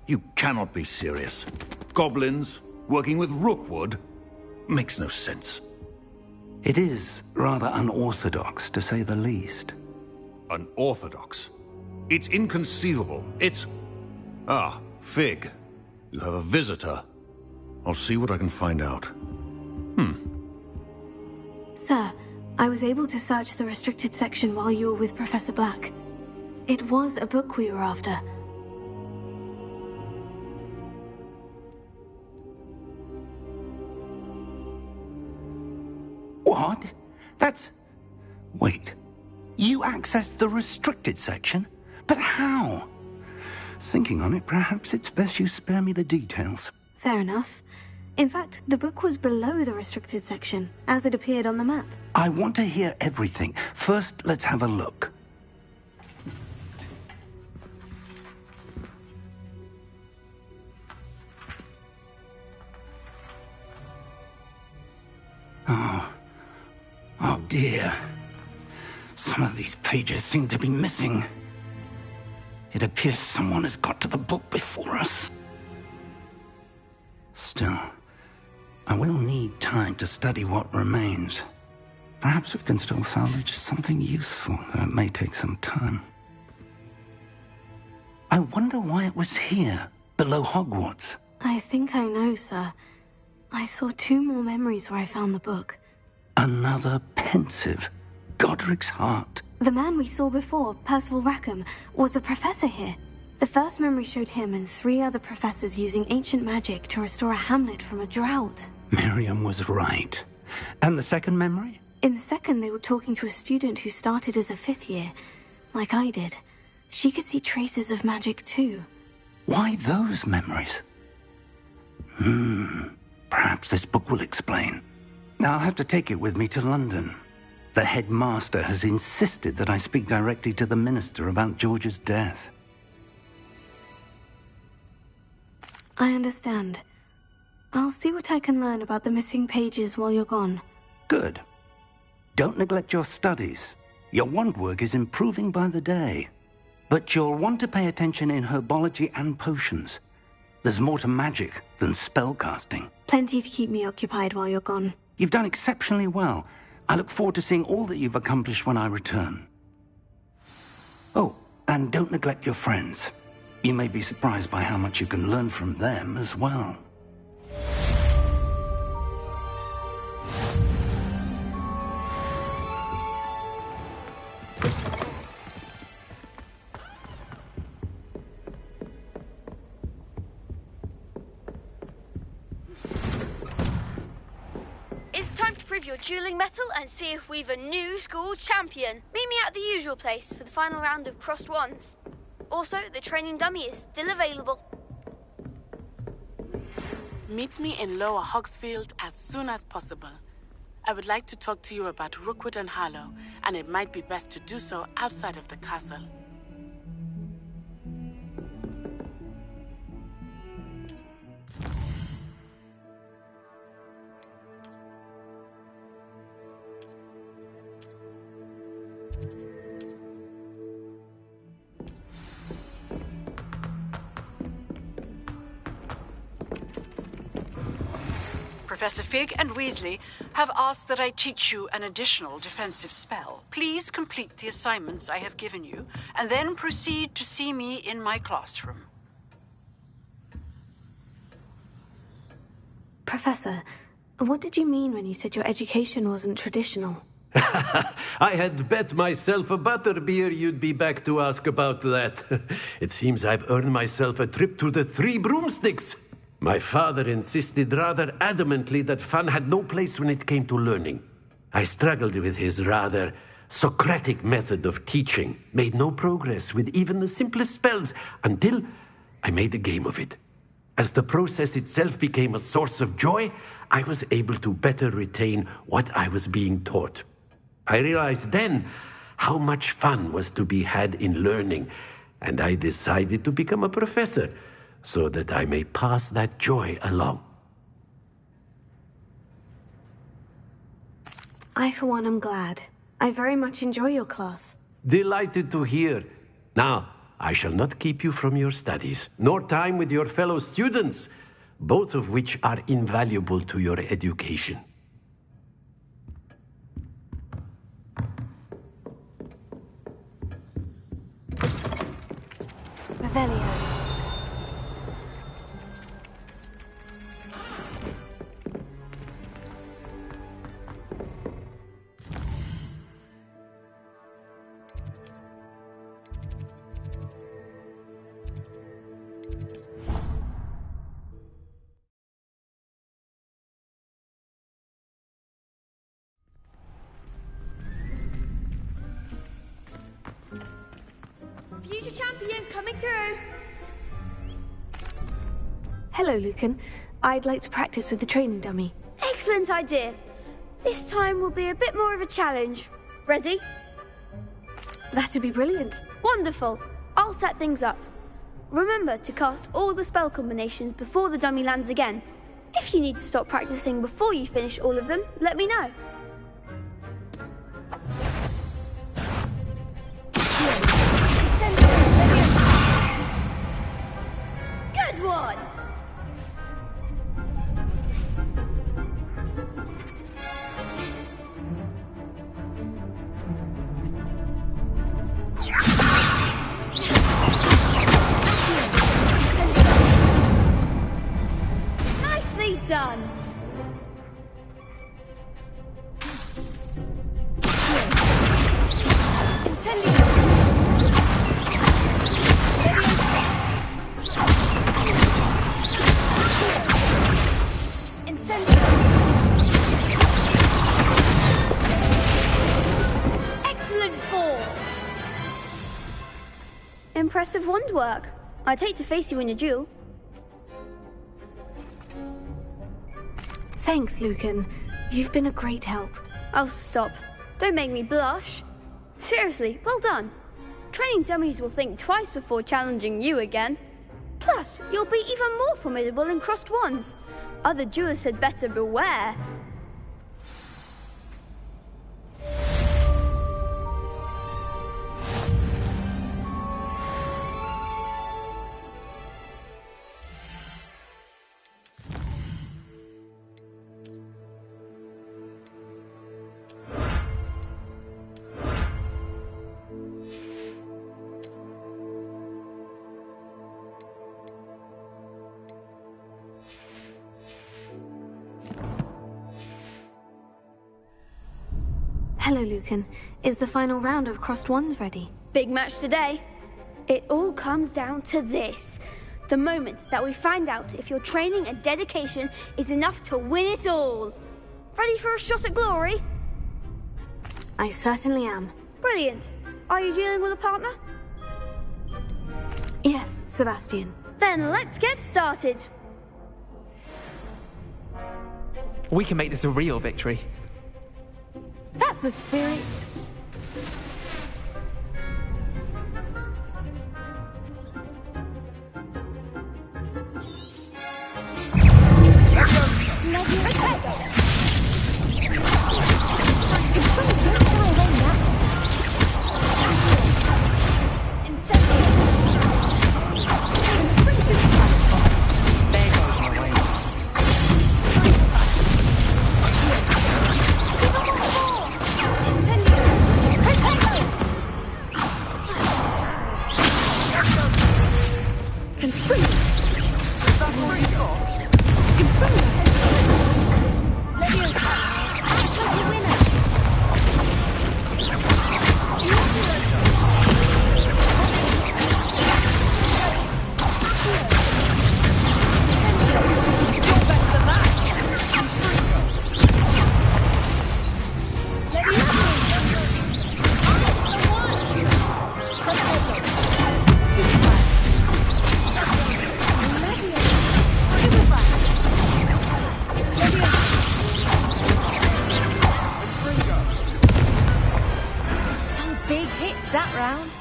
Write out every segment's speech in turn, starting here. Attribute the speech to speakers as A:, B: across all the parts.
A: You cannot be serious. Goblins, working with Rookwood? Makes no sense.
B: It is rather unorthodox, to say the least.
A: Unorthodox? It's inconceivable. It's... Ah, Fig. You have a visitor. I'll see what I can find out.
C: Sir, I was able to search the restricted section while you were with Professor Black. It was a book we were after.
B: What? That's... Wait. You accessed the restricted section? But how? Thinking on it, perhaps it's best you spare me the details.
C: Fair enough. In fact, the book was below the restricted section, as it appeared on the map.
B: I want to hear everything. First, let's have a look. Oh dear. Some of these pages seem to be missing. It appears someone has got to the book before us. Still, I will need time to study what remains. Perhaps we can still salvage something useful, though it may take some time. I wonder why it was here, below Hogwarts.
C: I think I know, sir. I saw 2 more memories where I found the book.
B: Another pensive. Godric's heart.
C: The man we saw before, Percival Rackham, was a professor here. The first memory showed him and 3 other professors using ancient magic to restore a hamlet from a drought.
B: Miriam was right. And the second memory?
C: In the second, they were talking to a student who started as a 5th year, like I did. She could see traces of magic too.
B: Why those memories? Perhaps this book will explain. I'll have to take it with me to London. The headmaster has insisted that I speak directly to the minister about George's death.
C: I understand. I'll see what I can learn about the missing pages while you're gone.
B: Good. Don't neglect your studies. Your wand work is improving by the day. But you'll want to pay attention in herbology and potions. There's more to magic than spellcasting.
C: Plenty to keep me occupied while you're gone.
B: You've done exceptionally well. I look forward to seeing all that you've accomplished when I return. Oh, and don't neglect your friends. You may be surprised by how much you can learn from them as well.
D: It's time to prove your dueling mettle and see if we've a new school champion. Meet me at the usual place for the final round of crossed wands. Also, the training dummy is still available.
E: Meet me in Lower Hogsfield as soon as possible. I would like to talk to you about Rookwood and Harlow, and it might be best to do so outside of the castle.
F: Professor Fig and Weasley have asked that I teach you an additional defensive spell. Please complete the assignments I have given you, and then proceed to see me in my classroom.
C: Professor, what did you mean when you said your education wasn't traditional?
G: I had bet myself a butterbeer you'd be back to ask about that. It seems I've earned myself a trip to the Three Broomsticks. My father insisted rather adamantly that fun had no place when it came to learning. I struggled with his rather Socratic method of teaching, made no progress with even the simplest spells until I made a game of it. As the process itself became a source of joy, I was able to better retain what I was being taught. I realized then how much fun was to be had in learning, and I decided to become a professor, so that I may pass that joy along.
C: I, for one, am glad. I very much enjoy your class.
G: Delighted to hear. Now, I shall not keep you from your studies, nor time with your fellow students, both of which are invaluable to your education.
C: Revelio.
D: Future champion coming through.
C: Hello, Lucan. I'd like to practice with the training dummy.
D: Excellent idea. This time will be a bit more of a challenge. Ready?
C: That'd be brilliant.
D: Wonderful. I'll set things up. Remember to cast all the spell combinations before the dummy lands again. If you need to stop practicing before you finish all of them, let me know. Good one! Nicely done! Excellent fall! Impressive wand work. I'd hate to face you in a duel.
C: Thanks, Lucan. You've been a great help.
D: Oh, stop. Don't make me blush. Seriously, well done. Training dummies will think twice before challenging you again. Plus, you'll be even more formidable in crossed wands. Other duelists had better beware.
C: Hello, Lucan. Is the final round of crossed wands ready?
D: Big match today. It all comes down to this. The moment that we find out if your training and dedication is enough to win it all. Ready for a shot at glory?
C: I certainly am.
D: Brilliant. Are you dealing with a partner?
C: Yes, Sebastian.
D: Then let's get started.
H: We can make this a real victory.
C: That's the spirit.
I: that round.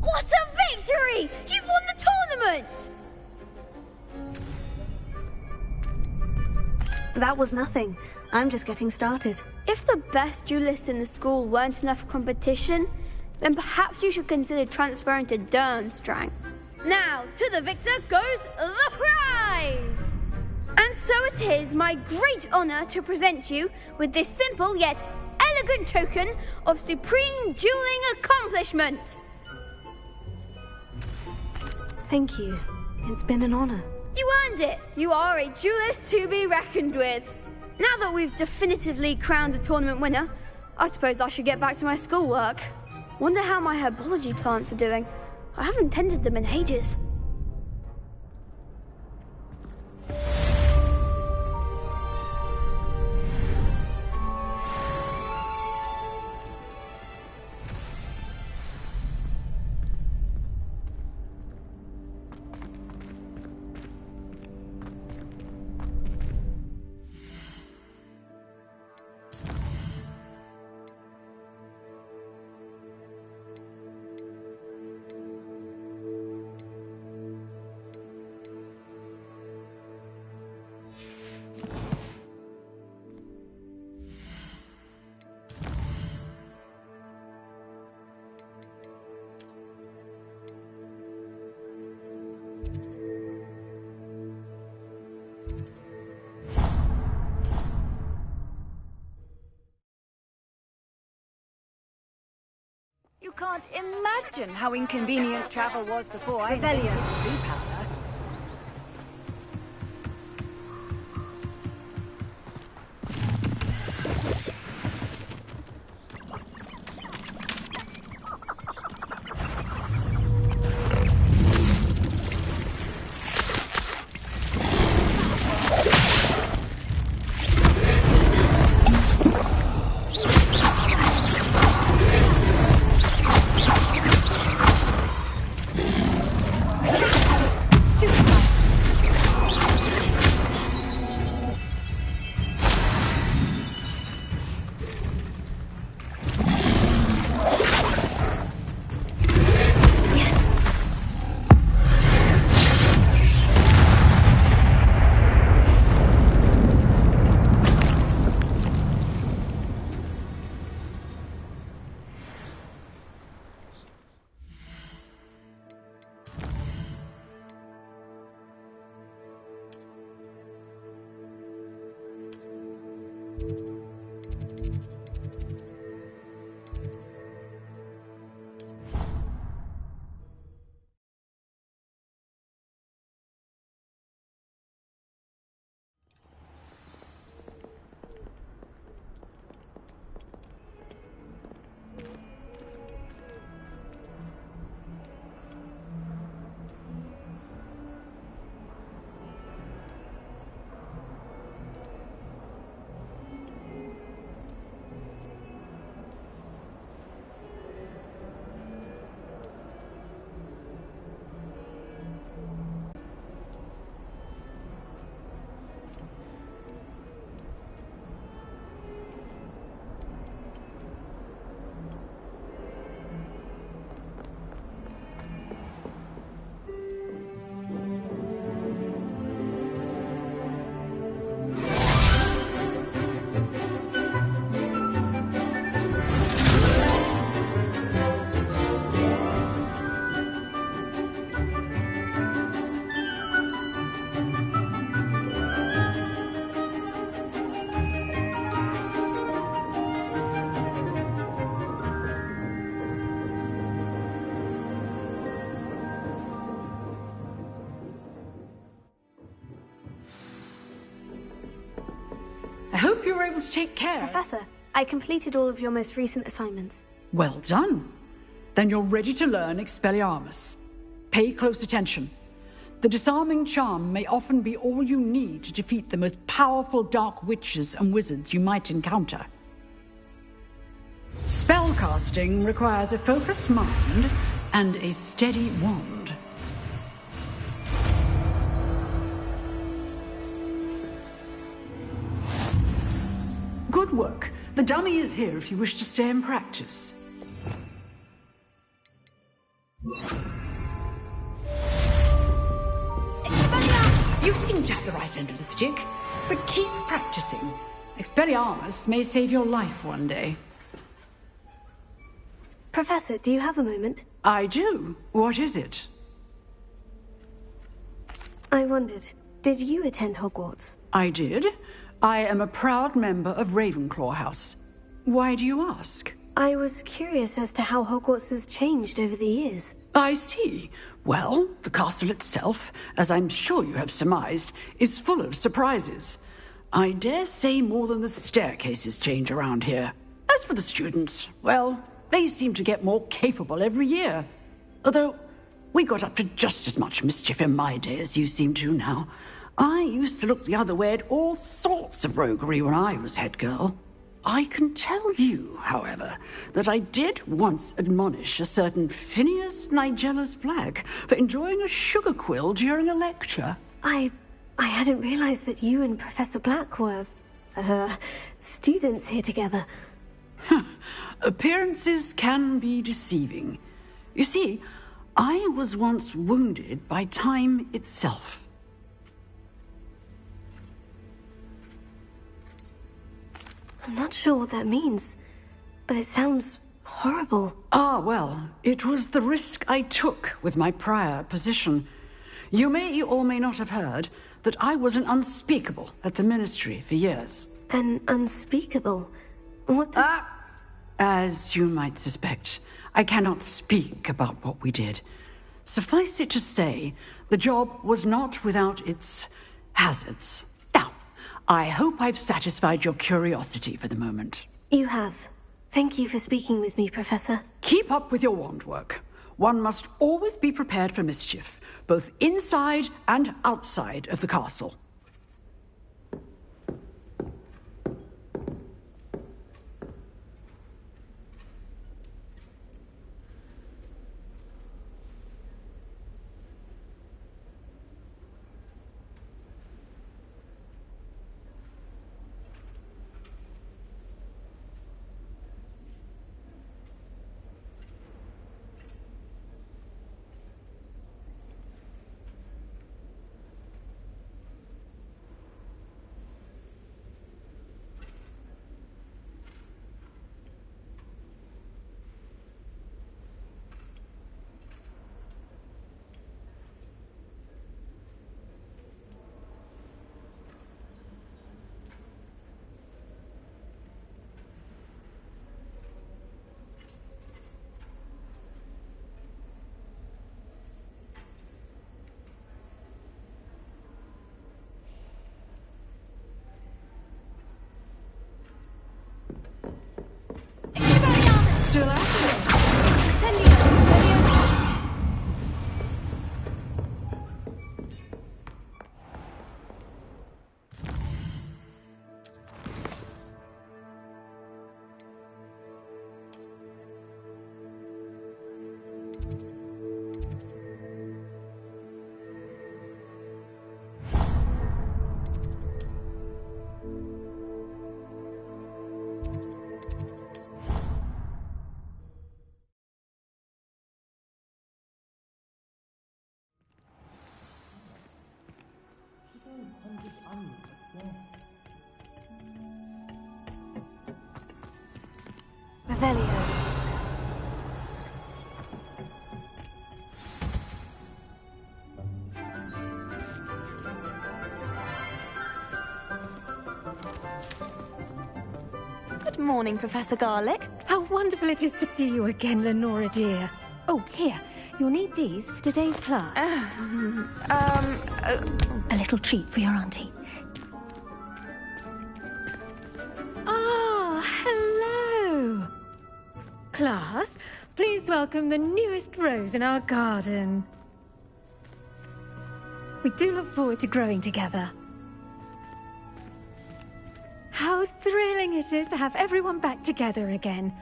D: What a victory! You've won the tournament!
C: That was nothing. I'm just getting started.
D: If the best duelists in the school weren't enough competition, then perhaps you should consider transferring to Durmstrang. Now, to the victor goes the prize! And so it is my great honor to present you with this simple yet elegant token of supreme dueling accomplishment.
C: Thank you. It's been an honor.
D: You earned it. You are a duelist to be reckoned with. Now that we've definitively crowned the tournament winner, I suppose I should get back to my schoolwork. Wonder how my herbology plants are doing. I haven't tended them in ages.
J: You can't imagine how inconvenient travel was before I invented repowder.
F: I hope you were able to take care.
C: Professor, I completed all of your most recent assignments.
F: Well done. Then you're ready to learn Expelliarmus. Pay close attention. The disarming charm may often be all you need to defeat the most powerful dark witches and wizards you might encounter. Spellcasting requires a focused mind and a steady wand. Good work. The dummy is here if you wish to stay and practice. You seem to have the right end of the stick, but keep practicing. Expelliarmus may save your life one day.
C: Professor, do you have a moment?
F: I do. What is it?
C: I wondered, did you attend Hogwarts?
F: I did. I am a proud member of Ravenclaw House. Why do you ask?
C: I was curious as to how Hogwarts has changed over the years.
F: I see. Well, the castle itself, as I'm sure you have surmised, is full of surprises. I dare say more than the staircases change around here. As for the students, well, they seem to get more capable every year. Although, we got up to just as much mischief in my day as you seem to now. I used to look the other way at all sorts of roguery when I was head girl. I can tell you, however, that I did once admonish a certain Phineas Nigellus Black for enjoying a sugar quill during a lecture.
C: I hadn't realized that you and Professor Black were, students here together.
F: Appearances can be deceiving. You see, I was once wounded by time itself.
C: I'm not sure what that means, but it sounds horrible.
F: Ah, well, it was the risk I took with my prior position. You may or may not have heard that I was an unspeakable at the Ministry for years.
C: An unspeakable? What does...
F: As you might suspect, I cannot speak about what we did. Suffice it to say, the job was not without its hazards. Now, I hope I've satisfied your curiosity for the moment.
C: You have. Thank you for speaking with me, Professor.
F: Keep up with your wand work. One must always be prepared for mischief, both inside and outside of the castle.
I: Still out there. Sending up.
C: Revelio.
I: Good morning, Professor Garlick. How wonderful it is to see you again, Lenora dear. Oh, here. You'll need these for today's class. A little treat for your auntie. Ah, hello. Class, please welcome the newest rose in our garden. We do look forward to growing together. How thrilling it is to have everyone back together again.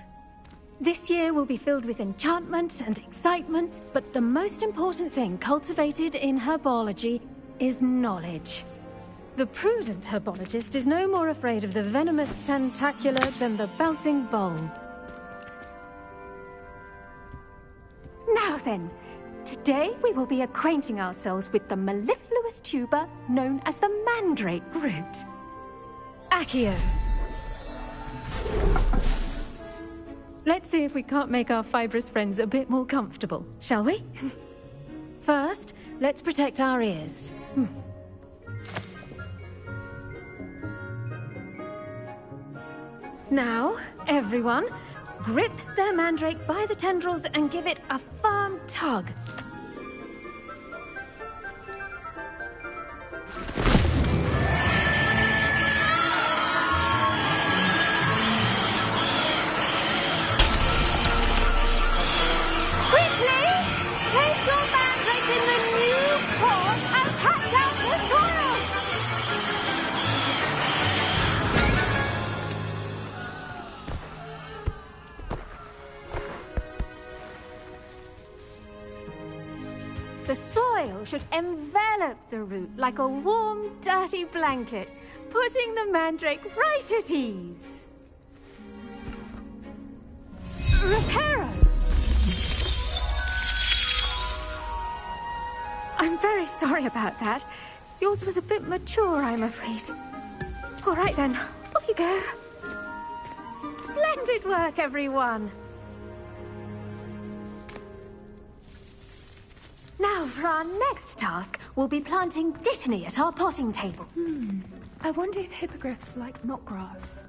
I: This year will be filled with enchantment and excitement, but the most important thing cultivated in herbology is knowledge. The prudent herbologist is no more afraid of the venomous tentacula than the bouncing bulb. Now then, today we will be acquainting ourselves with the mellifluous tuber known as the mandrake root. Accio. Let's see if we can't make our fibrous friends a bit more comfortable, shall we? First, let's protect our ears. Now, everyone, grip their mandrake by the tendrils and give it a firm tug. Quickly! Place your mandrake in the new pot and pat down the soil! The soil should envelop the root like a warm, dirty blanket, putting the mandrake right at ease. Reparo! I'm very sorry about that. Yours was a bit mature, I'm afraid. All right then, off you go. Splendid work, everyone. Now, for our next task, we'll be planting dittany at our potting table.
K: I wonder if hippogriffs like knotgrass.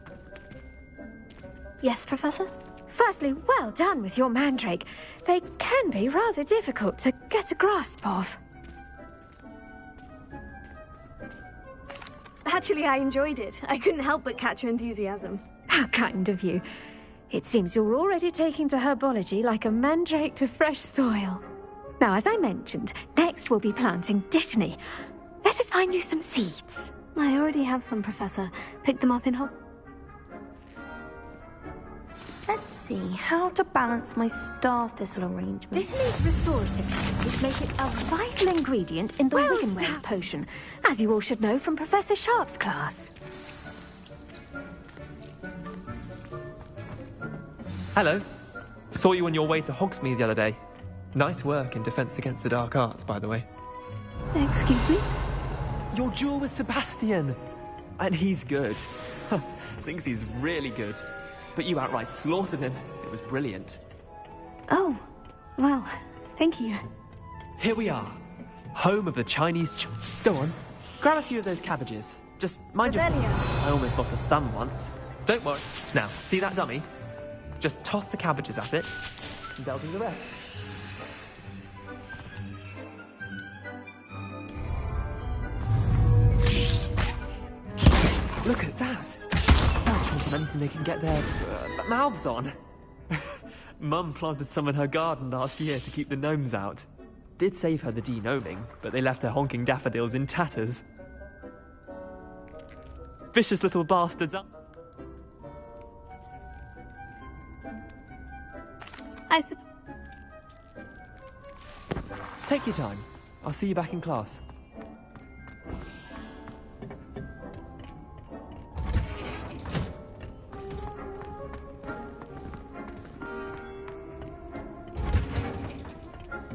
C: Yes, Professor?
I: Firstly, well done with your mandrake. They can be rather difficult to get a grasp of.
C: Actually, I enjoyed it. I couldn't help but catch your enthusiasm.
I: How kind of you. It seems you're already taking to herbology like a mandrake to fresh soil. Now, as I mentioned, next we'll be planting dittany. Let us find you some seeds.
C: I already have some, Professor. Picked them up in Hogwarts. Let's see, how to balance my star thistle arrangement.
I: Dittany's restorative properties make it a vital ingredient in the Wiggenweld potion, as you all should know from Professor Sharp's class.
H: Hello. Saw you on your way to Hogsmeade the other day. Nice work in Defense Against the Dark Arts, by the way.
C: Excuse me?
H: Your duel with Sebastian! And he's good. Thinks he's really good. But you outright slaughtered him. It was brilliant.
C: Oh, well, thank you.
H: Here we are. Home of the Chinese Go on. Grab a few of those cabbages. Just mind your... I almost lost a thumb once. Don't worry. Now, see that dummy? Just toss the cabbages at it, and they'll do the rest. Look at that! They're chomping anything they can get their mouths on. Mum planted some in her garden last year to keep the gnomes out. Did save her the de-gnoming, but they left her honking daffodils in tatters. Vicious little bastards. Take your time. I'll see you back in class.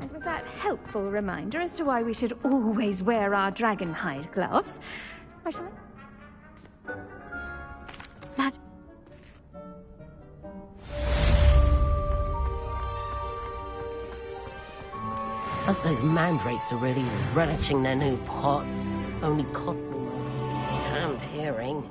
I: And with that helpful reminder as to why we should always wear our dragon hide gloves, I shall...
L: Hope those mandrakes are really relishing their new pots. Only cost me damned hearing.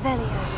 C: Revelio.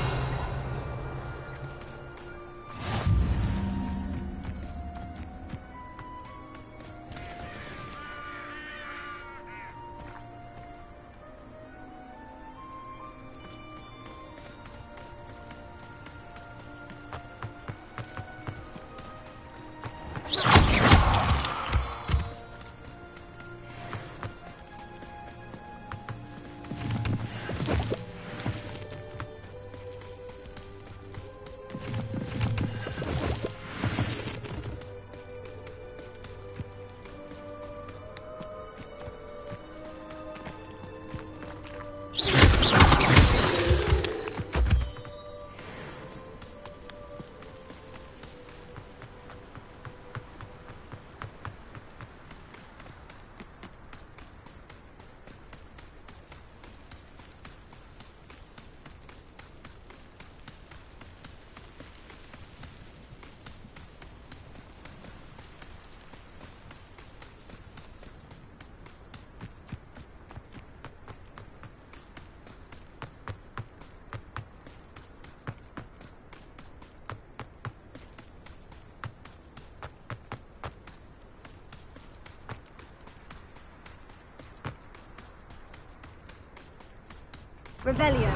C: Revelio.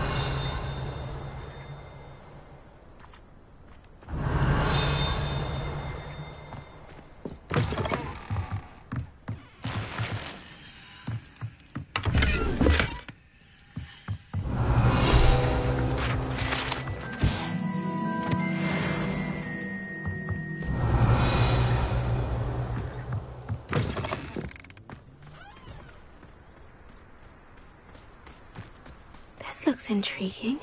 C: This looks intriguing.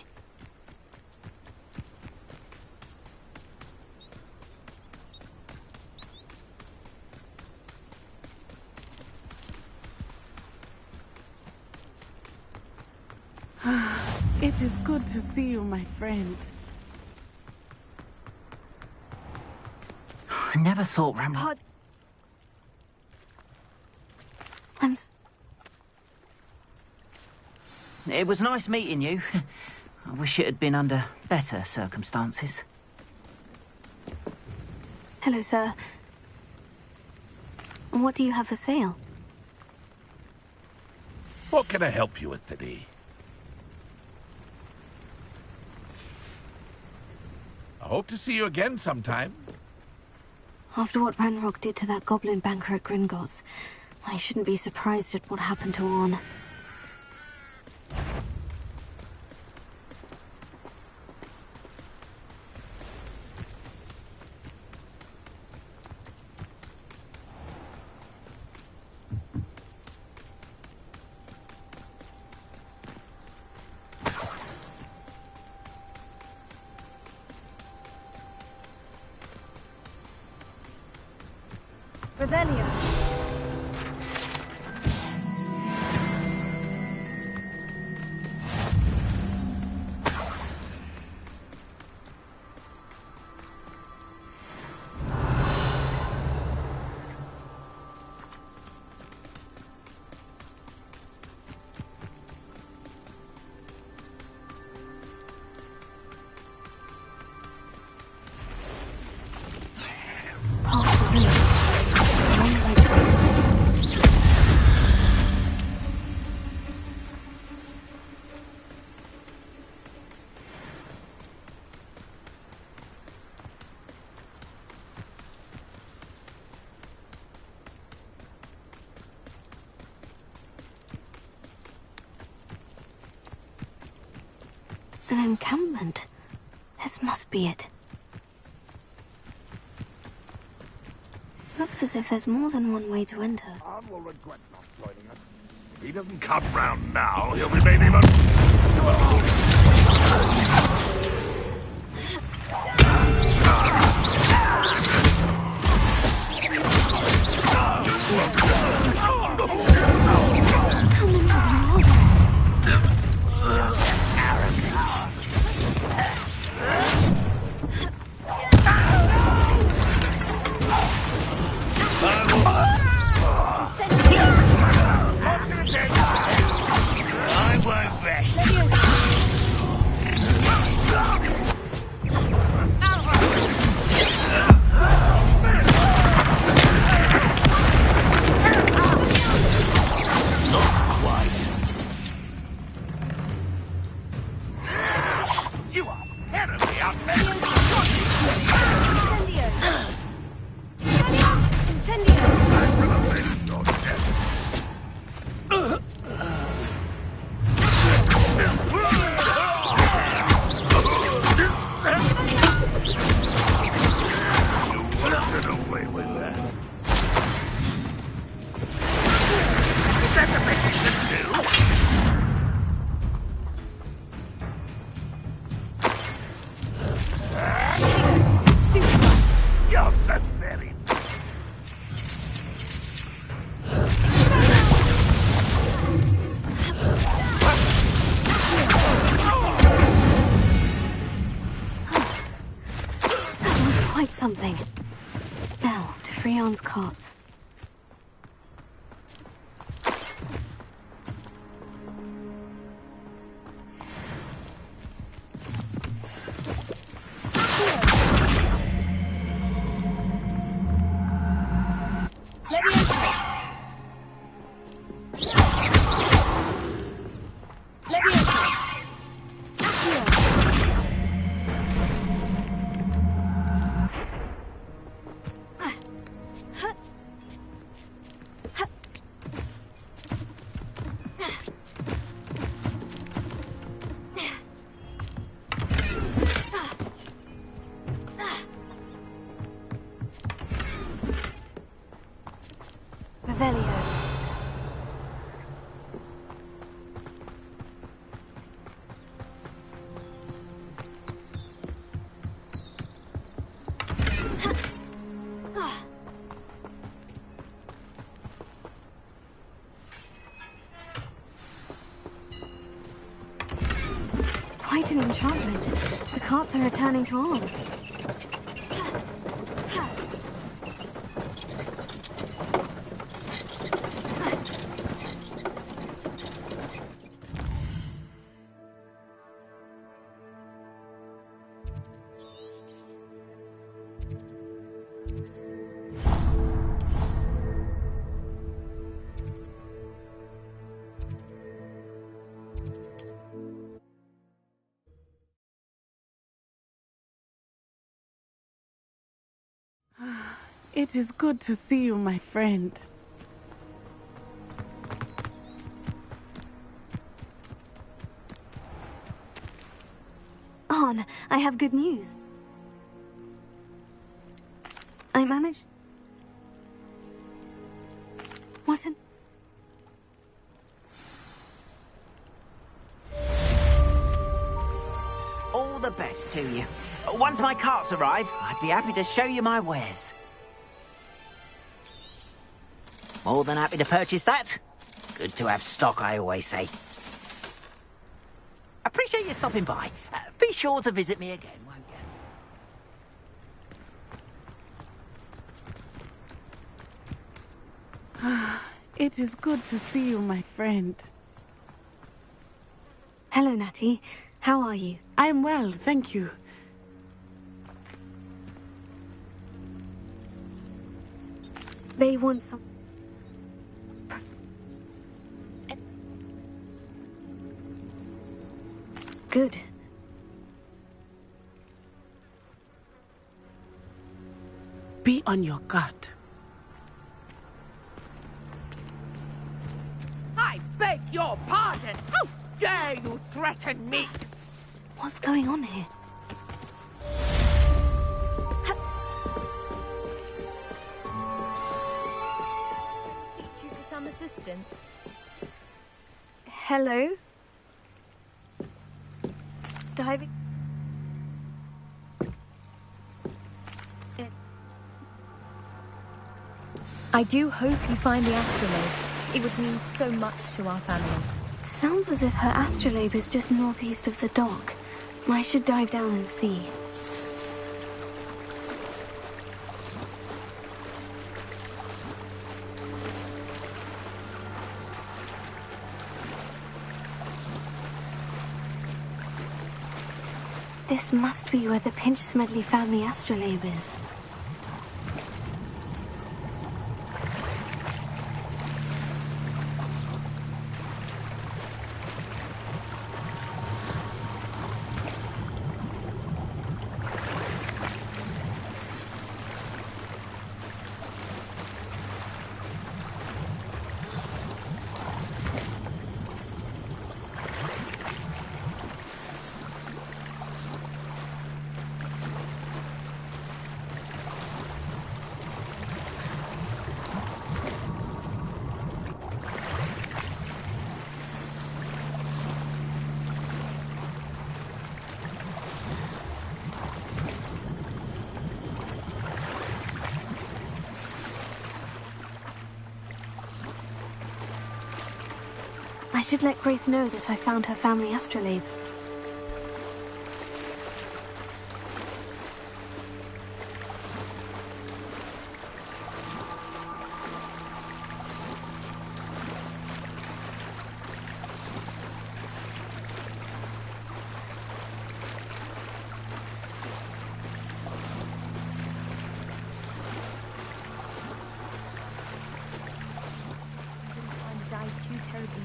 M: It is good to see you, my friend.
B: I never thought
C: I'm
B: It was nice meeting you. I wish it had been under better circumstances.
C: Hello, sir. What do you have for sale?
N: What can I help you with today? I hope to see you again sometime.
C: After what Ranrock did to that goblin banker at Gringotts, I shouldn't be surprised at what happened to Orn. Revelio. An encampment. This must be it. Looks as if there's more than one way to enter.
N: Arn will regret not joining us. If he doesn't come round now, he'll be made even...
C: Something. Now, to Freon's carts. Quite an enchantment. The carts are returning to arm.
M: It is good to see you, my friend.
C: Arn, I have good news. I managed... What an...
O: All the best to you. Once my carts arrive, I'd be happy to show you my wares. More than happy to purchase that. Good to have stock, I always say. Appreciate you stopping by. Be sure to visit me again, won't you?
M: It is good to see you, my friend.
C: Hello, Natty. How are you?
M: I'm well, thank you.
C: They want some... Good.
M: Be on your guard.
P: I beg your pardon! How dare you threaten me?
C: What's going on here?
Q: Teach you for some assistance.
C: Hello? Diving...
Q: I do hope you find the astrolabe. It would mean so much to our family.
C: It sounds as if her astrolabe is just northeast of the dock. I should dive down and see. This must be where the Pinch Smedley family astrolabe is. I should let Grace know that I found her family astrolabe.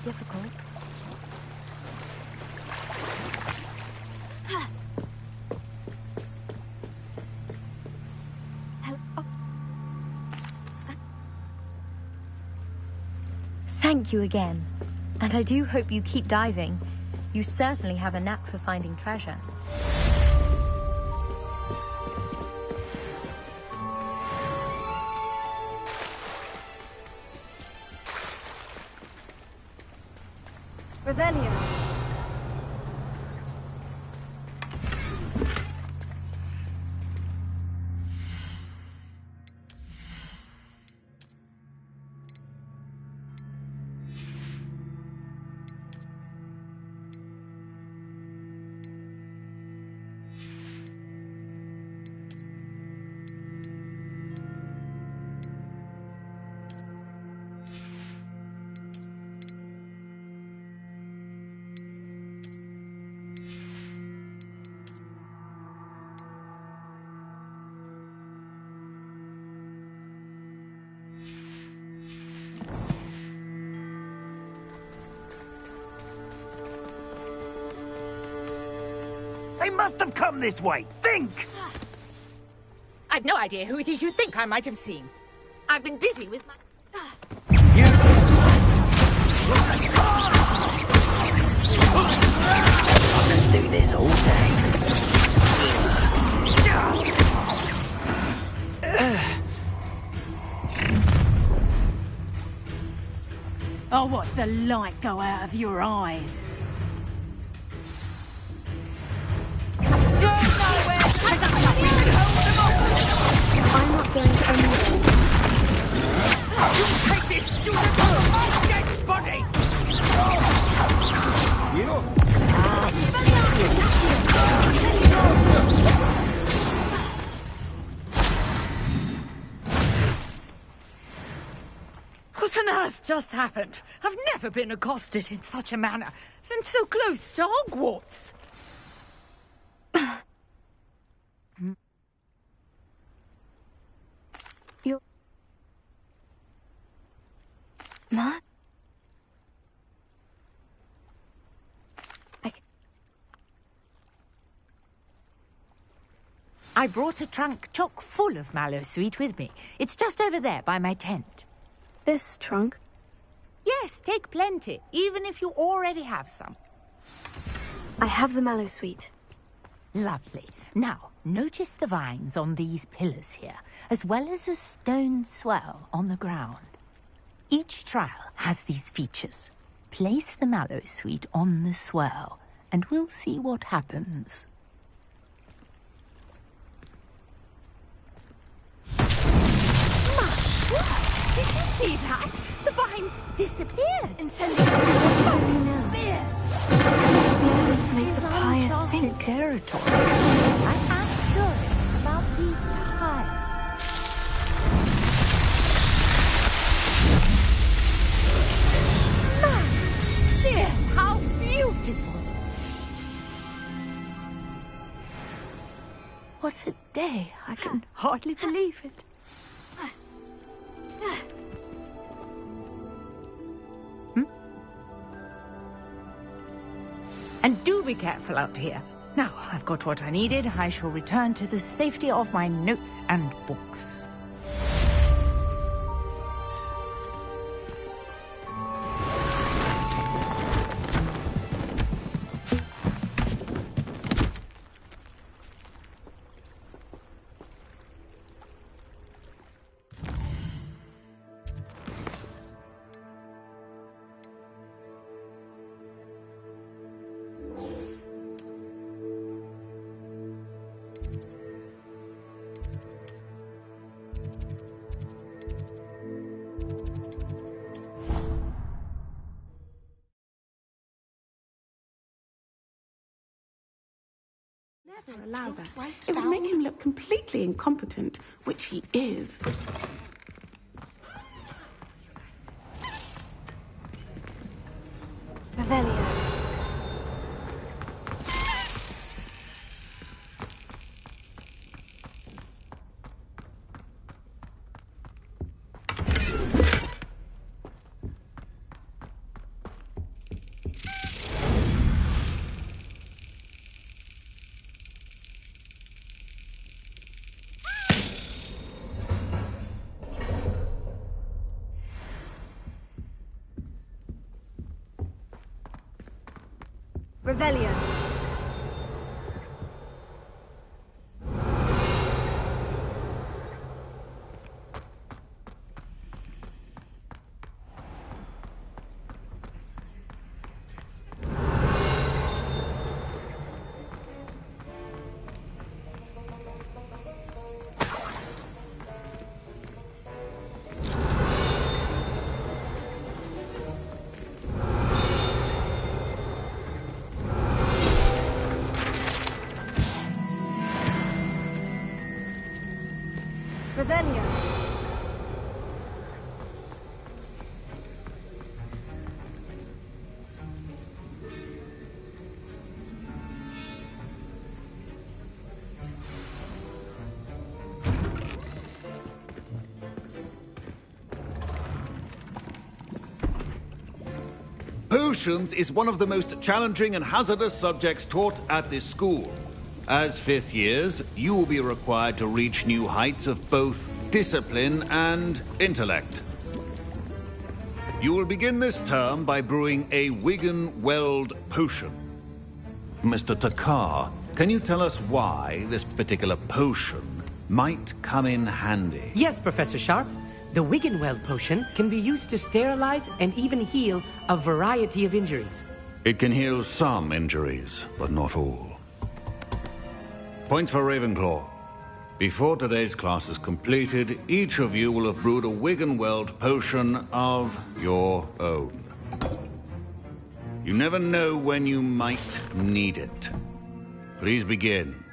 Q: Difficult. Thank you again. And I do hope you keep diving. You certainly have a knack for finding treasure.
J: Revelio.
O: They must have come this way. Think!
P: I've no idea who it is you think I might have seen. I've been busy with my...
O: I can do this all day.
J: I'll watch the light go out of your eyes.
C: I'm not going to anywhere.
P: You take this student from my dead body!
M: What on earth just happened? I've never been accosted in such a manner, and so close to Hogwarts.
C: You're... Ma?
R: I brought a trunk chock full of mallowsweet with me. It's just over there by my tent.
C: This trunk?
R: Yes, take plenty, even if you already have some.
C: I have the mallowsweet.
R: Lovely. Now, notice the vines on these pillars here, as well as a stone swell on the ground. Each trial has these features. Place the mallowsweet on the swell, and we'll see what happens.
P: Did you see that? The vines disappeared.
C: Incendiary. Make the pyre sink.
R: Territory. I am curious about these pyres.
P: Dear, how beautiful!
R: What a day. I can hardly believe it. And do be careful out here. Now, I've got what I needed. I shall return to the safety of my notes and books.
S: allow that. It would make him look completely incompetent, which he is.
C: Revelio. Revelio. Revelio.
A: Potions is one of the most challenging and hazardous subjects taught at this school. As fifth years, you will be required to reach new heights of both discipline and intellect. You will begin this term by brewing a Wigan-Weld potion. Mr. Takar, can you tell us why this particular potion might come in handy?
T: Yes, Professor Sharp. The Wigan-Weld potion can be used to sterilize and even heal a variety of injuries.
A: It can heal some injuries, but not all. Point for Ravenclaw. Before today's class is completed, each of you will have brewed a Wigan-Weld potion of your own. You never know when you might need it. Please begin.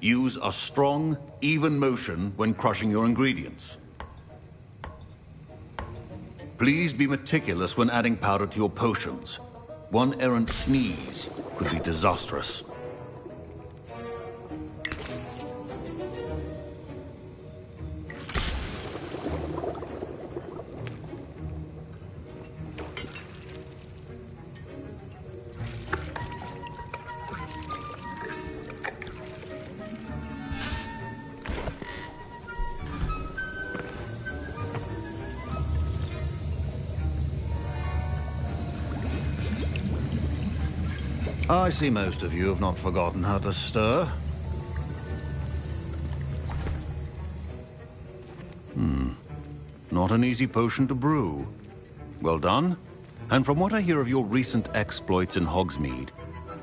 A: Use a strong, even motion when crushing your ingredients. Please be meticulous when adding powder to your potions. One errant sneeze could be disastrous. I see most of you have not forgotten how to stir. Not an easy potion to brew. Well done. And from what I hear of your recent exploits in Hogsmeade,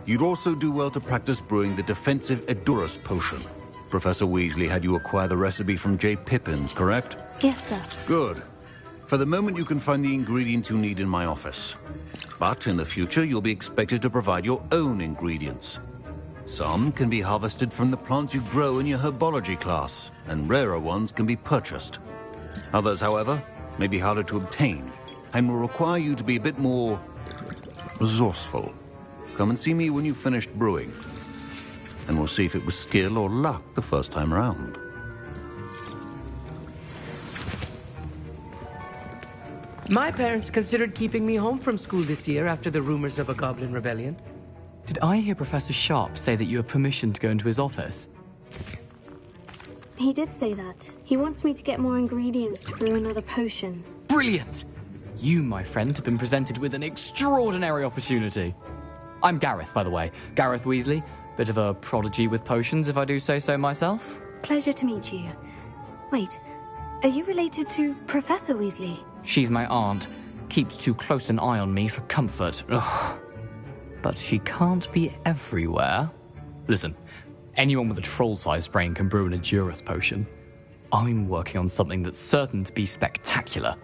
A: you'd also do well to practice brewing the defensive Edurus potion. Professor Weasley had you acquire the recipe from J. Pippins, correct?
C: Yes, sir.
A: Good. For the moment, you can find the ingredients you need in my office. But in the future, you'll be expected to provide your own ingredients. Some can be harvested from the plants you grow in your herbology class, and rarer ones can be purchased. Others, however, may be harder to obtain, and will require you to be a bit more resourceful. Come and see me when you've finished brewing, and we'll see if it was skill or luck the first time round.
T: My parents considered keeping me home from school this year after the rumors of a goblin rebellion.
U: Did I hear Professor Sharp say that you have permission to go into his office?
C: He did say that. He wants me to get more ingredients to brew another potion.
U: Brilliant! You, my friend, have been presented with an extraordinary opportunity. I'm Gareth, by the way. Gareth Weasley. Bit of a prodigy with potions, if I do say so myself.
C: Pleasure to meet you. Wait, are you related to Professor Weasley?
U: She's my aunt. Keeps too close an eye on me for comfort. Ugh. But she can't be everywhere. Listen, anyone with a troll-sized brain can brew an Edurus potion. I'm working on something that's certain to be spectacular.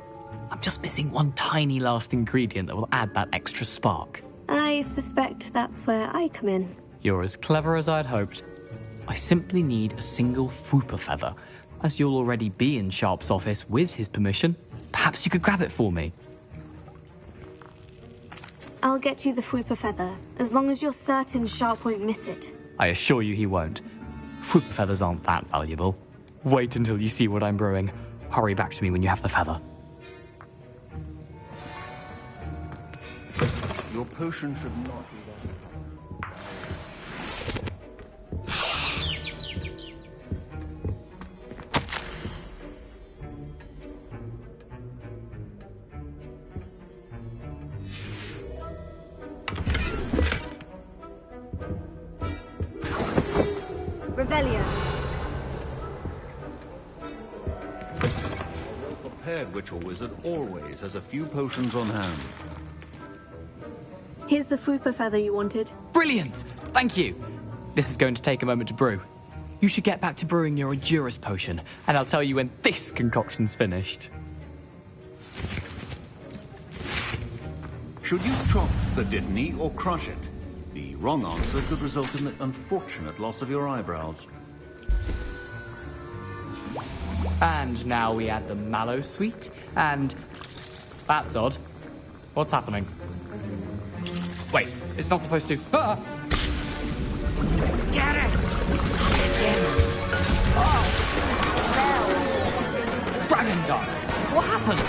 U: I'm just missing one tiny last ingredient that will add that extra spark.
C: I suspect that's where I come in.
U: You're as clever as I'd hoped. I simply need a single Fwooper feather. As you'll already be in Sharp's office with his permission, perhaps you could grab it for me.
C: I'll get you the Fwooper feather, as long as you're certain Sharp won't miss it.
U: I assure you he won't. Fwooper feathers aren't that valuable. Wait until you see what I'm brewing. Hurry back to me when you have the feather.
A: Your potion should not be
C: Revelio.
A: A well-prepared witch or wizard always has a few potions on hand.
C: Here's the Fwooper feather you wanted.
U: Brilliant! Thank you! This is going to take a moment to brew. You should get back to brewing your Edurus potion, and I'll tell you when this concoction's finished.
A: Should you chop the Didney or crush it? The wrong answer could result in the unfortunate loss of your eyebrows.
U: And now we add the mallow sweet, and... That's odd. What's happening? Wait, it's not supposed to... Ah!
M: Get it!
U: Dragon Dog! What happened?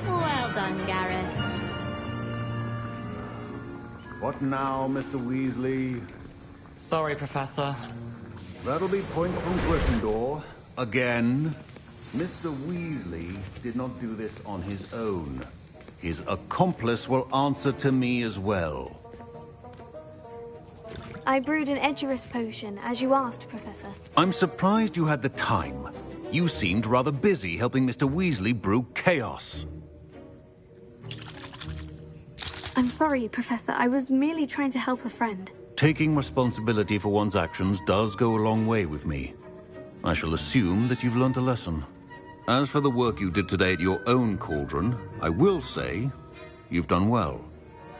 Q: Well done, Gareth.
A: What now, Mr. Weasley?
U: Sorry, Professor.
A: That'll be point from Gryffindor. Again. Mr. Weasley did not do this on his own. His accomplice will answer to me as well.
C: I brewed an Edurus potion, as you asked, Professor.
A: I'm surprised you had the time. You seemed rather busy helping Mr. Weasley brew chaos.
C: I'm sorry, Professor. I was merely trying to help a friend.
A: Taking responsibility for one's actions does go a long way with me. I shall assume that you've learnt a lesson. As for the work you did today at your own cauldron, I will say you've done well.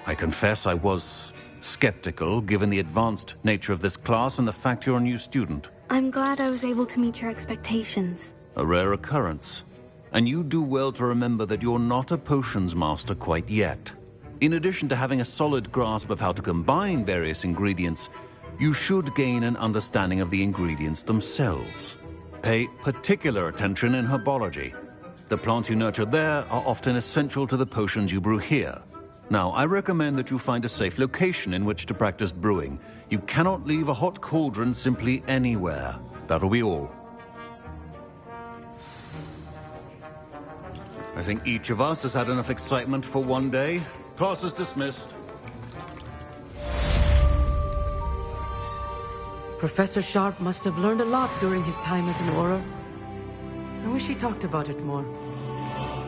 A: I confess I was skeptical, given the advanced nature of this class and the fact you're a new student.
C: I'm glad I was able to meet your expectations.
A: A rare occurrence. And you do well to remember that you're not a potions master quite yet. In addition to having a solid grasp of how to combine various ingredients, you should gain an understanding of the ingredients themselves. Pay particular attention in herbology. The plants you nurture there are often essential to the potions you brew here. Now, I recommend that you find a safe location in which to practice brewing. You cannot leave a hot cauldron simply anywhere. That'll be all. I think each of us has had enough excitement for one day. Class is dismissed.
T: Professor Sharp must have learned a lot during his time as an Auror. I wish he talked about it more.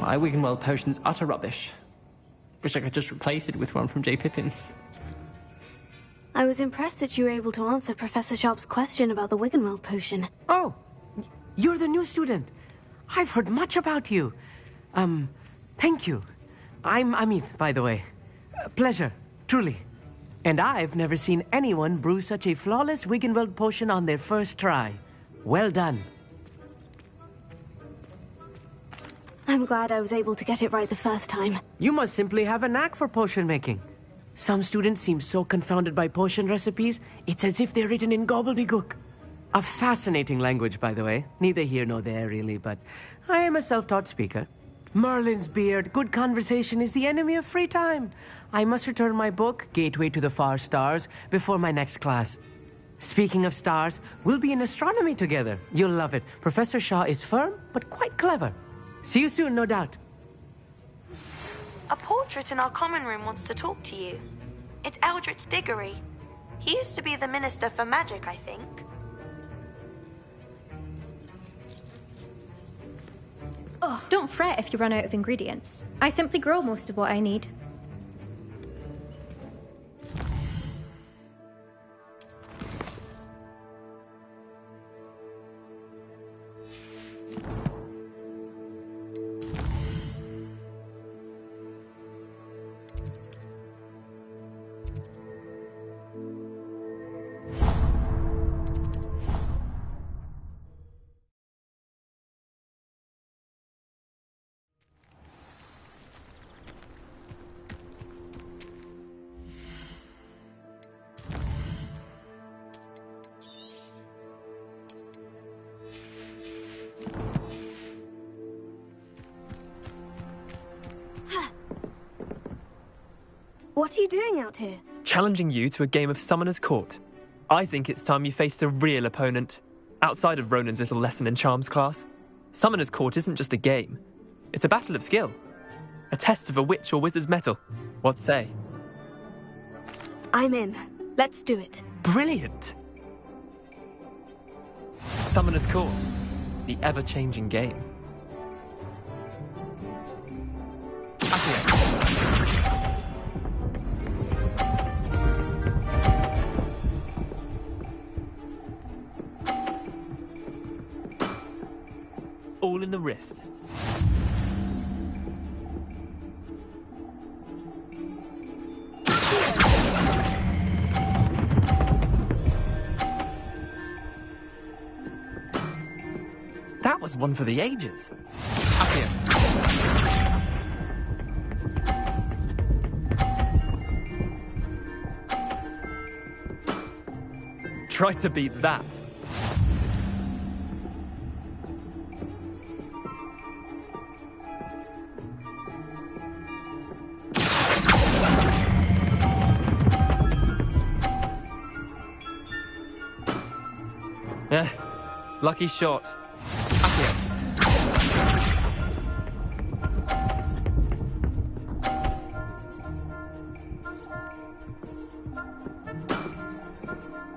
H: My Wiggenweld potion's utter rubbish. Wish I could just replace it with one from J. Pippin's.
C: I was impressed that you were able to answer Professor Sharp's question about the Wiggenweld potion.
T: Oh, you're the new student. I've heard much about you. Thank you. I'm Amit, by the way. Pleasure, truly. And I've never seen anyone brew such a flawless Wiggenweld potion on their first try. Well done.
C: I'm glad I was able to get it right the first time.
T: You must simply have a knack for potion making. Some students seem so confounded by potion recipes, it's as if they're written in gobbledygook. A fascinating language, by the way. Neither here nor there, really, but I am a self-taught speaker. Merlin's beard, good conversation is the enemy of free time. I must return my book, Gateway to the Far Stars, before my next class. Speaking of stars, we'll be in astronomy together. You'll love it. Professor Shaw is firm, but quite clever. See you soon, no doubt.
E: A portrait in our common room wants to talk to you. It's Eldritch Diggory. He used to be the Minister for Magic, I think.
Q: Oh, don't fret if you run out of ingredients. I simply grow most of what I need.
C: What are you doing out here?
H: Challenging you to a game of Summoner's Court. I think it's time you faced a real opponent, outside of Ronan's little lesson in charms class. Summoner's Court isn't just a game. It's a battle of skill. A test of a witch or wizard's mettle. What say?
C: I'm in. Let's do it.
H: Brilliant! Summoner's Court. The ever-changing game. All in the wrist. That was one for the ages. Up here. Try to beat that. Lucky shot. Up here.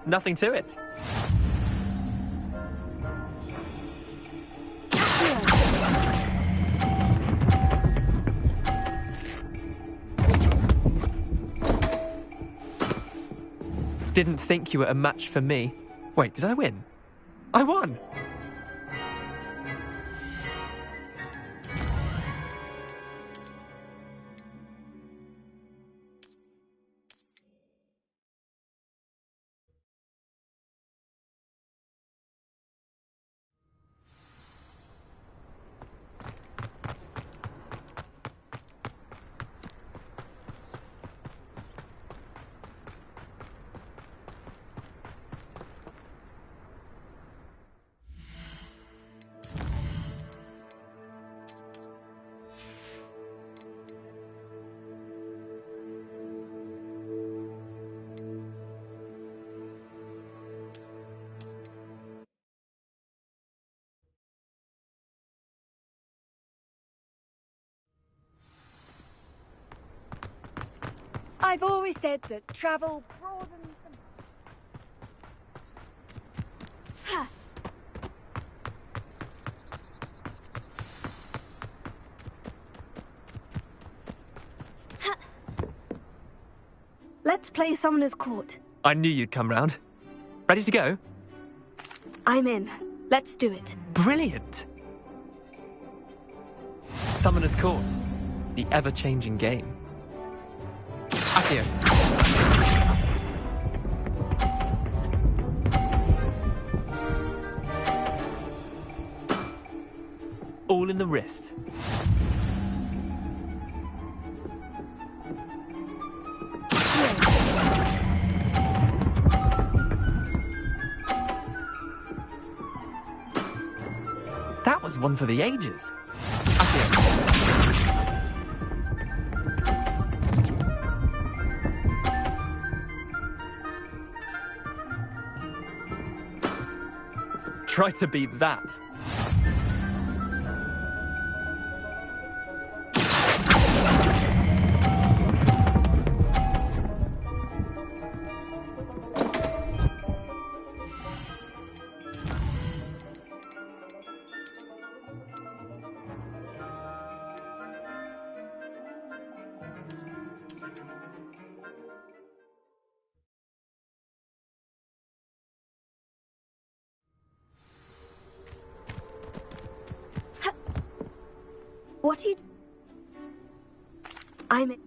H: Nothing to it. Didn't think you were a match for me. Wait, did I win? I won!
J: I've always said that travel broadens the...
C: Let's play Summoner's Court.
H: I knew you'd come round. Ready to go?
C: I'm in. Let's do it.
H: Brilliant! Summoner's Court. The ever-changing game. Accio. All in the wrist. That was one for the ages. Try to beat that.
C: What are you... I'm in...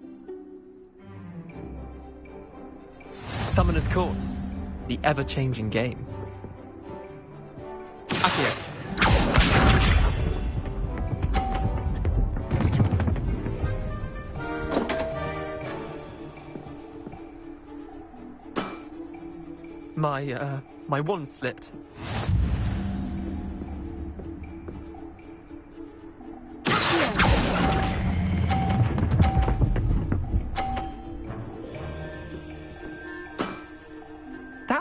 H: Summoner's Court. The ever-changing game. Accio. My wand slipped.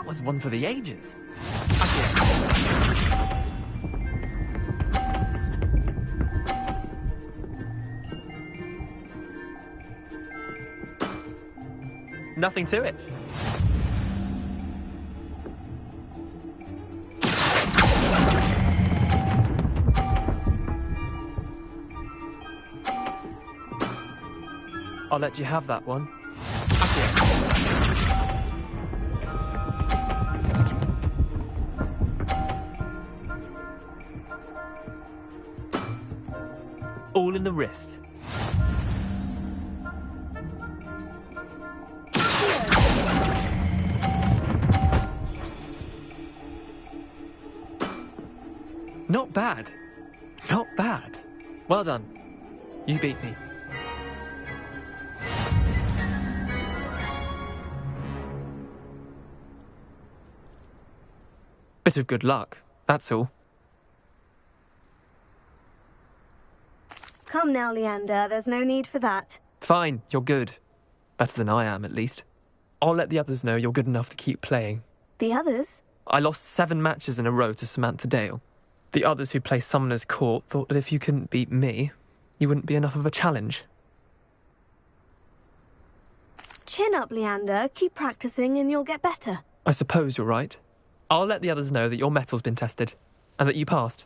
H: was one for the ages. Nothing to it. I'll let you have that one. All in the wrist. Not bad. Not bad. Well done. You beat me. Bit of good luck, that's all.
C: Come now, Leander, there's no need for that.
H: Fine, you're good. Better than I am, at least. I'll let the others know you're good enough to keep playing.
C: The others?
H: I lost 7 matches in a row to Samantha Dale. The others who play Summoner's Court thought that if you couldn't beat me, you wouldn't be enough of a challenge.
C: Chin up, Leander. Keep practicing and you'll get better.
H: I suppose you're right. I'll let the others know that your metal's been tested, and that you passed.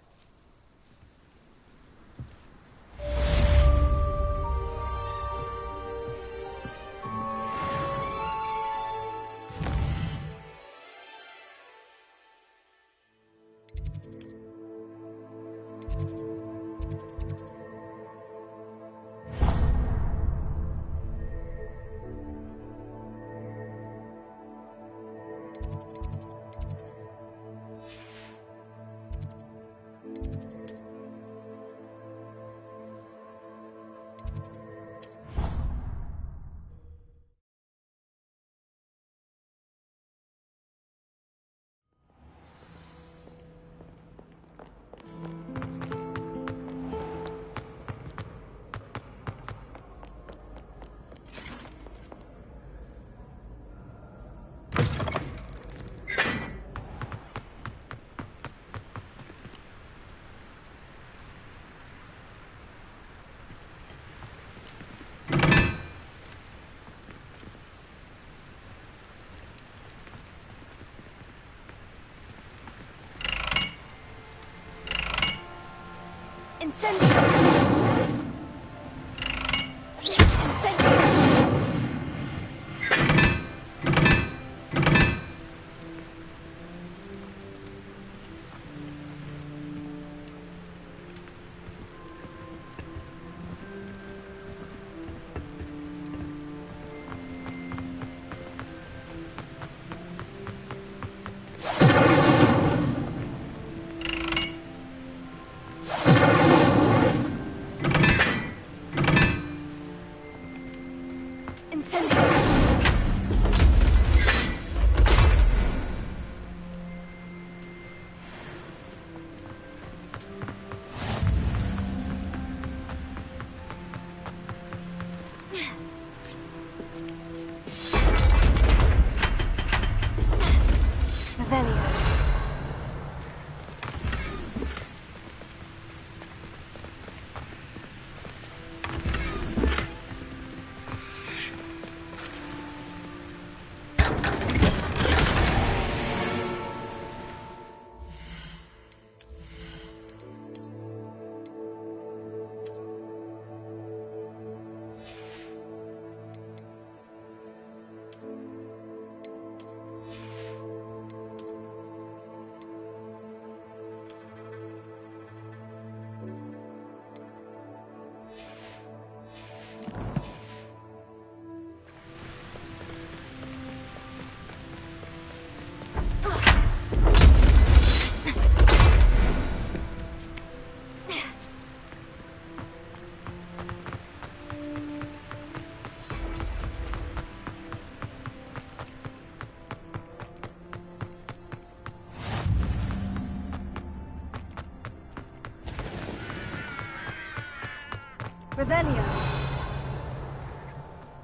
J: Revelio.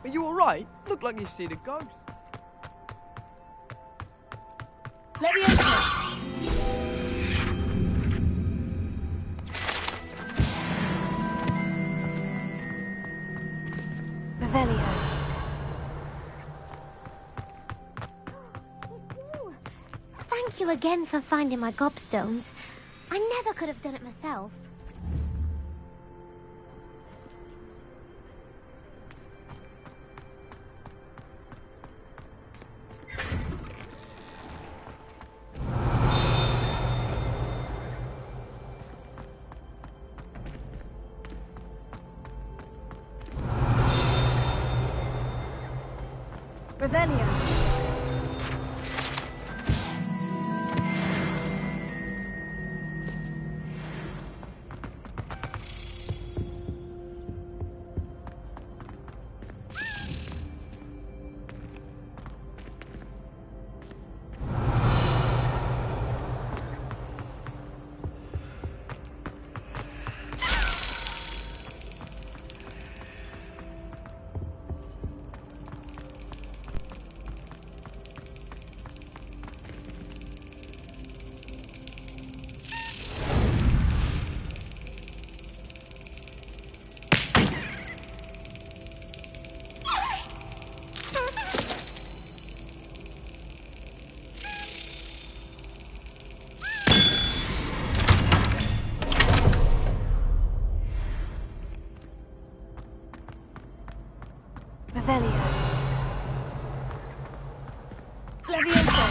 G: Are you alright? Look like you've seen a ghost.
J: Leviosa!
C: Revelio.
G: Thank you again for finding my gobstones. I never could have done it myself.
J: Revelio. Revelio. Leviosa.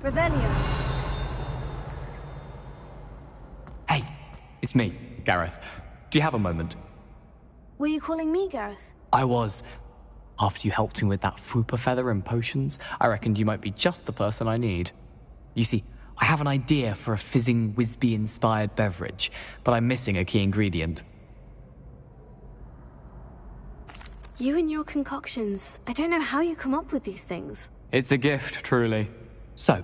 J: Revelio.
U: Hey, it's me, Gareth. Do you have a moment?
C: Were you calling me, Gareth?
U: I was. After you helped me with that Fupa feather and potions, I reckoned you might be just the person I need. You see, I have an idea for a fizzing Whizbee-inspired beverage, but I'm missing a key ingredient.
C: You and your concoctions. I don't know how you come up with these things.
U: It's a gift, truly. So,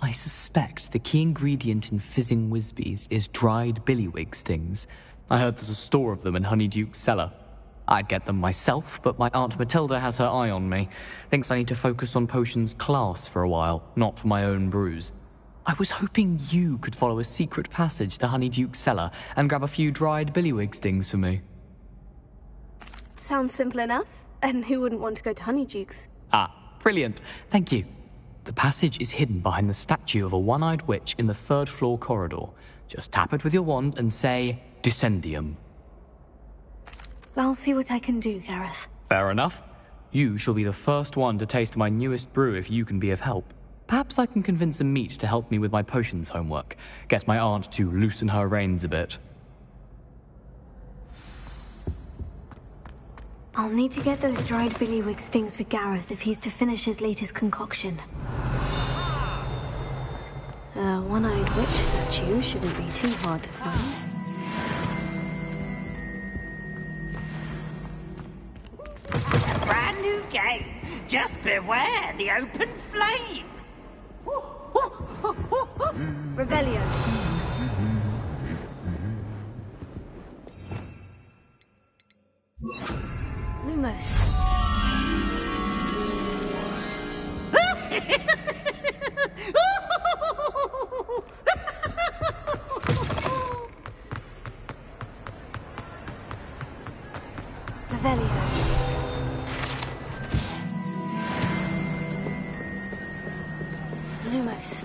U: I suspect the key ingredient in fizzing Whizbees is dried billywig stings. I heard there's a store of them in Honeyduke's cellar. I'd get them myself, but my Aunt Matilda has her eye on me. Thinks I need to focus on potions class for a while, not for my own brews. I was hoping you could follow a secret passage to Honeyduke's cellar and grab a few dried billywig stings for me.
C: Sounds simple enough. And who wouldn't want to go to Honeyduke's?
U: Ah, brilliant. Thank you. The passage is hidden behind the statue of a one-eyed witch in the third-floor corridor. Just tap it with your wand and say, Descendium.
C: I'll see what I can do, Gareth.
U: Fair enough. You shall be the first one to taste my newest brew if you can be of help. Perhaps I can convince a meat to help me with my potions homework. Get my aunt to loosen her reins a bit.
C: I'll need to get those dried billywig stings for Gareth if he's to finish his latest concoction. A one-eyed witch statue shouldn't be too hard to find.
O: A brand new game. Just beware the open flame.
J: Revelio.
C: Lumos. Revelio. Lumos.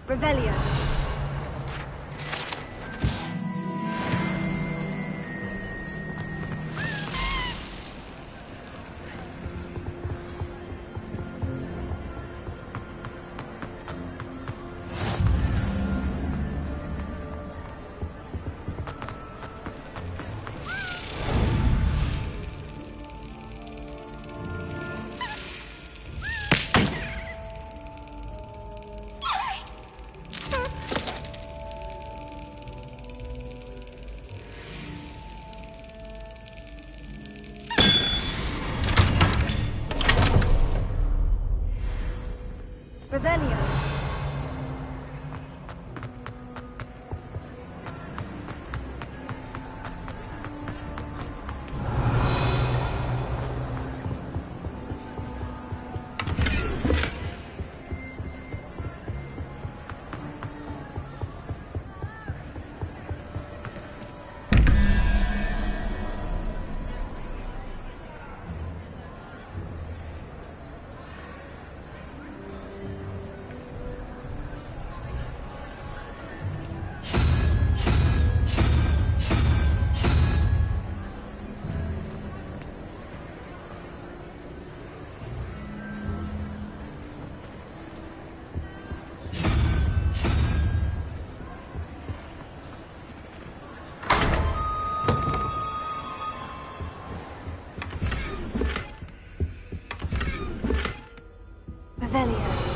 J: Revelio. Revelio. Revelio.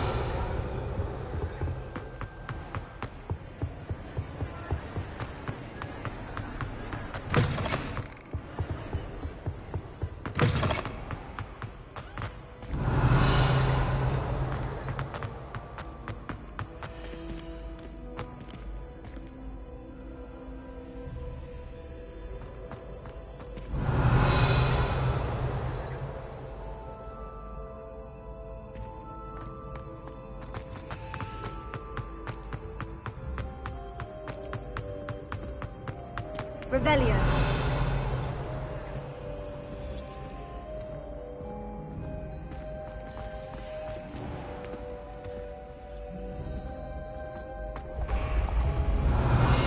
J: Revelio.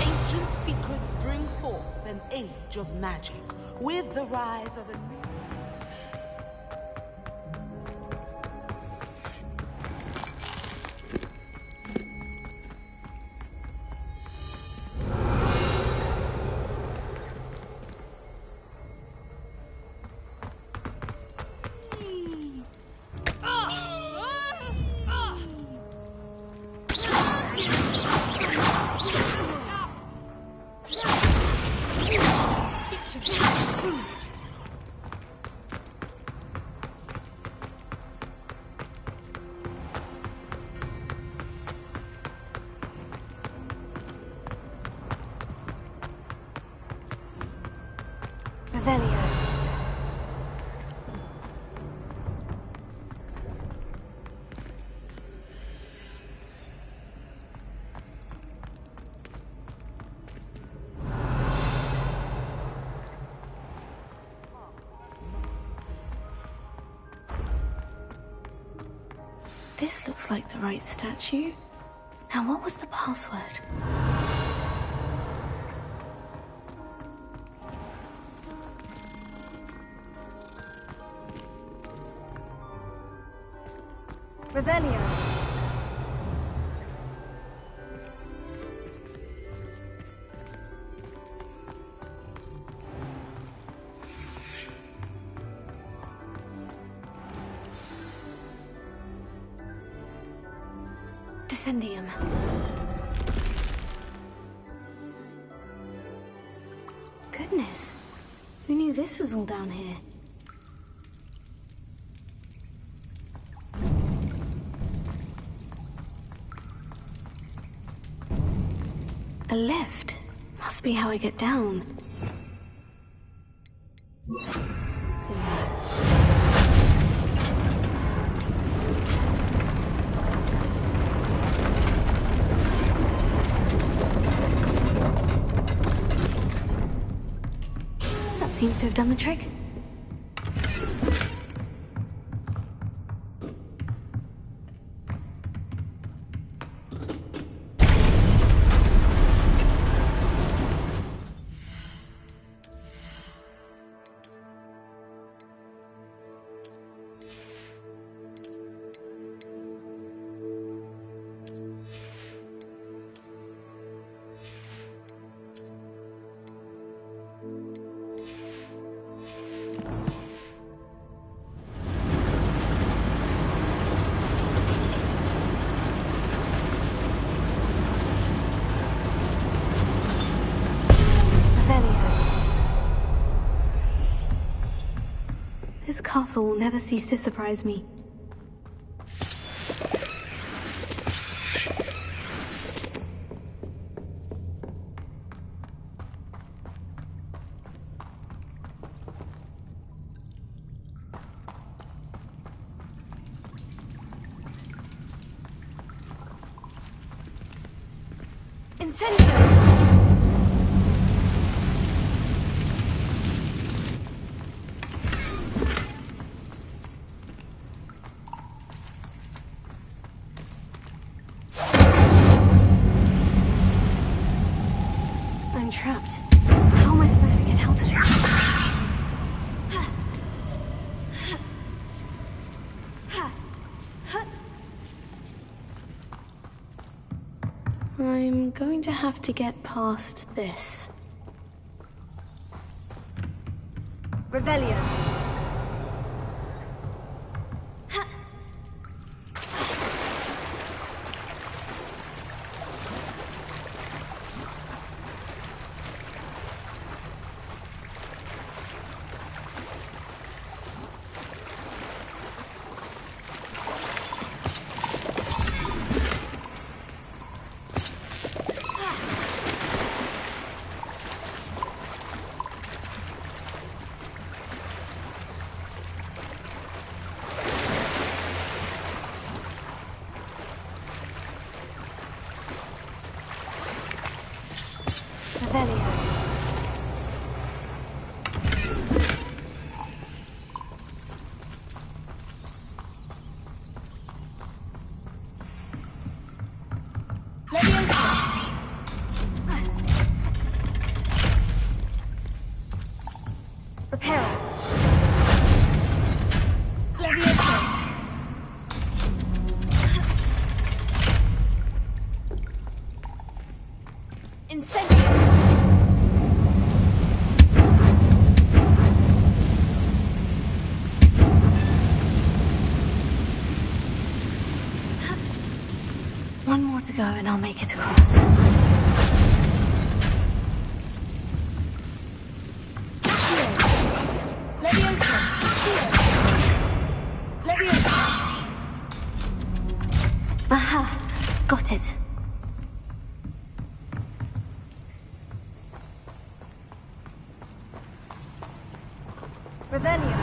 D: Ancient secrets bring forth an age of magic, with the rise of a new... Revelio. This looks like the right statue. Now, what was the password? Revelio. Descendium. Goodness. Who knew this was all down here? A lift. Must be how I get down. That seems to have done the trick. This castle will never cease to surprise me.
C: I'm trapped. How am I supposed to get out of here? I'm going to have to get past this.
J: Revelio.
C: One more to go and I'll make it across. Aha! Got it.
J: Revelio.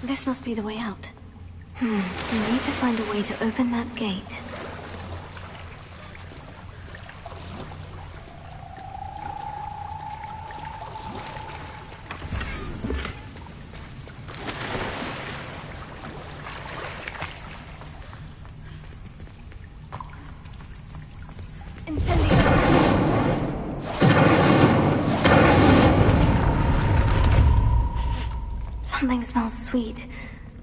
C: This must be the way out. We need to find a way to open that gate. Something smells sweet.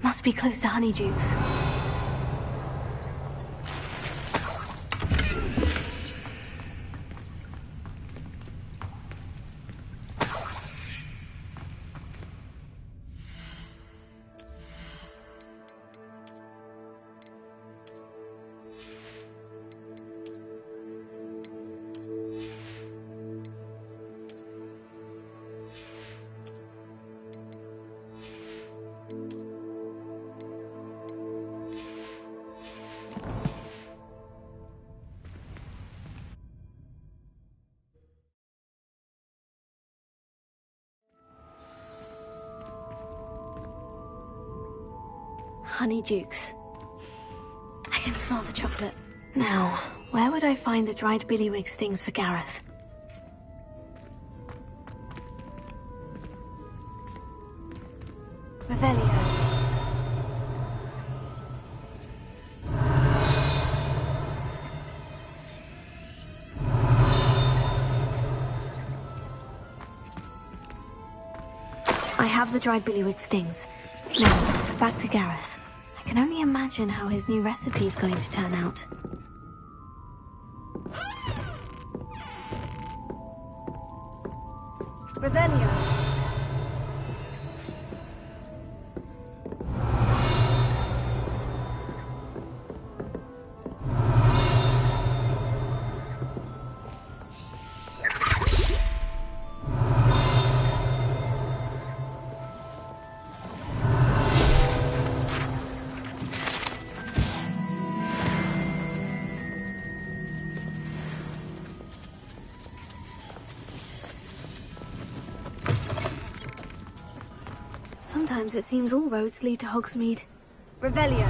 C: Must be close to Honeydukes. Honeydukes. I can smell the chocolate. Now, where would I find the dried billywig stings for Gareth? Revelio. I have the dried billywig stings. Now, back to Gareth. I can only imagine how his new recipe is going to turn out.
J: Revelio.
C: Sometimes it seems all roads lead to Hogsmeade.
J: Revelio.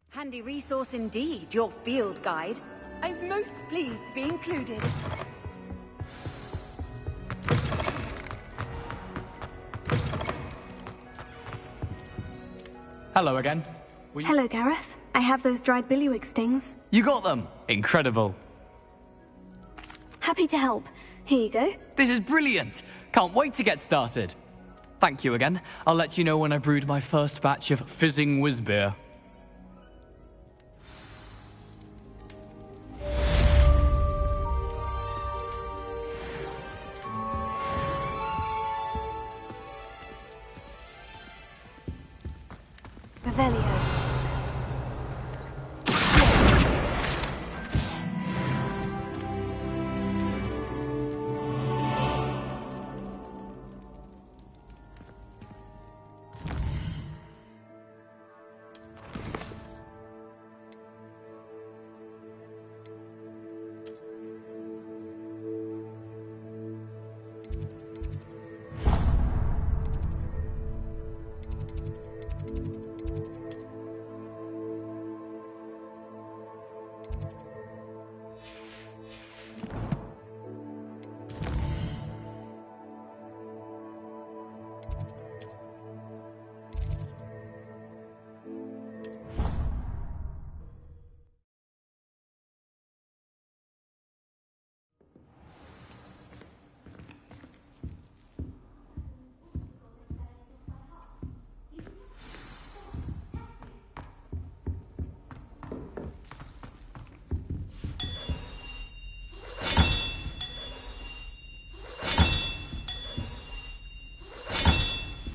J: Handy resource indeed, your field guide. I'm most pleased to be included.
U: Hello again.
C: Hello, Gareth. I have those dried billywig stings.
U: You got them! Incredible.
C: Happy to help. Here you go.
U: This is brilliant! Can't wait to get started. Thank you again. I'll let you know when I brewed my first batch of fizzing whizbeer.
C: Revelio.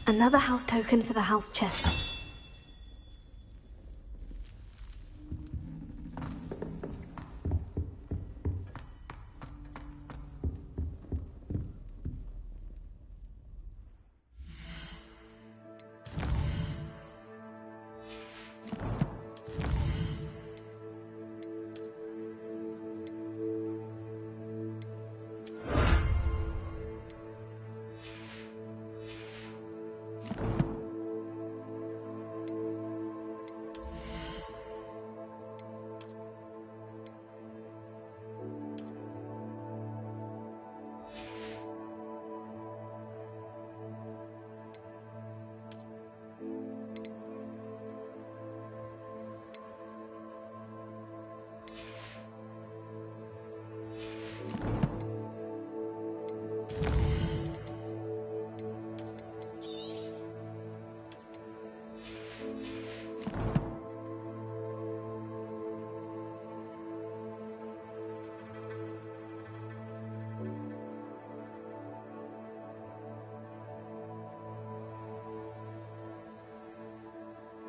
C: Another house token for the house chest.